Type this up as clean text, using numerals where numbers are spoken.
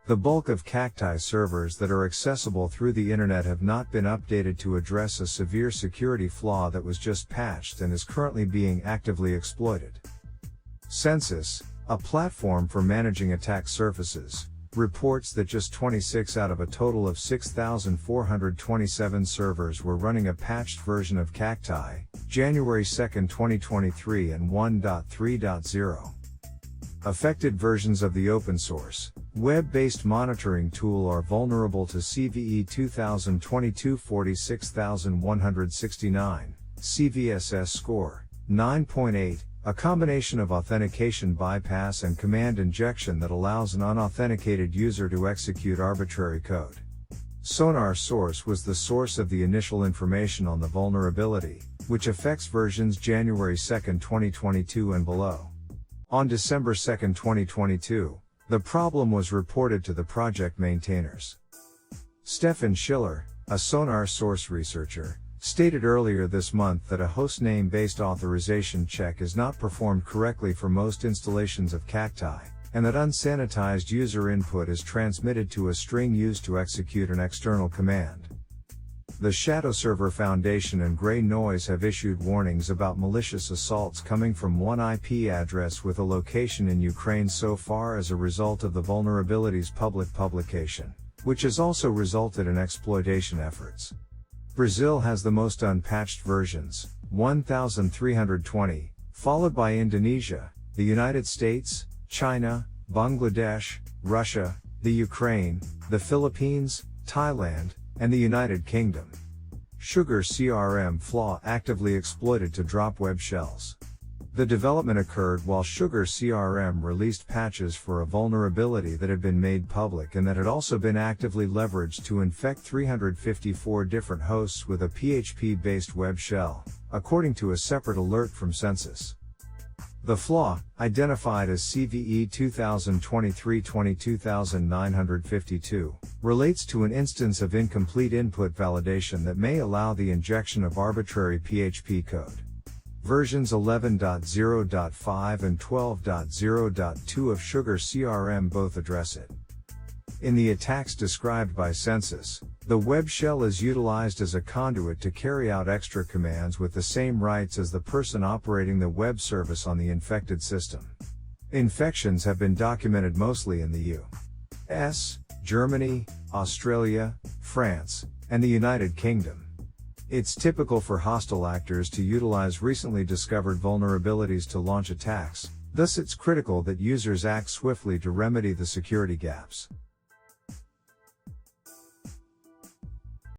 The bulk of Cacti servers that are accessible through the internet have not been updated to address a severe security flaw that was just patched and is currently being actively exploited. Census, a platform for managing attack surfaces, reports that just 26 out of a total of 6,427 servers were running a patched version of Cacti, January 2, 2023 and 1.3.0. Affected versions of the open-source, web-based monitoring tool are vulnerable to CVE 2022 46169, CVSS score 9.8, a combination of authentication bypass and command injection that allows an unauthenticated user to execute arbitrary code. Sonar Source was the source of the initial information on the vulnerability, which affects versions January 2, 2022 and below. On December 2, 2022, the problem was reported to the project maintainers. Stefan Schiller, a Sonar Source researcher, stated earlier this month that a hostname-based authorization check is not performed correctly for most installations of Cacti, and that unsanitized user input is transmitted to a string used to execute an external command. The Shadow Server Foundation and Grey Noise have issued warnings about malicious assaults coming from one IP address with a location in Ukraine so far as a result of the vulnerability's public publication, which has also resulted in exploitation efforts. Brazil has the most unpatched versions, 1,320, followed by Indonesia, the United States, China, Bangladesh, Russia, the Ukraine, the Philippines, Thailand, and the United Kingdom. Sugar CRM flaw actively exploited to drop web shells. The development occurred while Sugar CRM released patches for a vulnerability that had been made public and that had also been actively leveraged to infect 354 different hosts with a PHP-based web shell, according to a separate alert from Census. The flaw, identified as CVE 2023-22952, relates to an instance of incomplete input validation that may allow the injection of arbitrary PHP code. Versions 11.0.5 and 12.0.2 of Sugar CRM both address it. In the attacks described by Census, the web shell is utilized as a conduit to carry out extra commands with the same rights as the person operating the web service on the infected system. Infections have been documented mostly in the U.S., Germany, Australia, France, and the United Kingdom. It's typical for hostile actors to utilize recently discovered vulnerabilities to launch attacks, thus it's critical that users act swiftly to remedy the security gaps.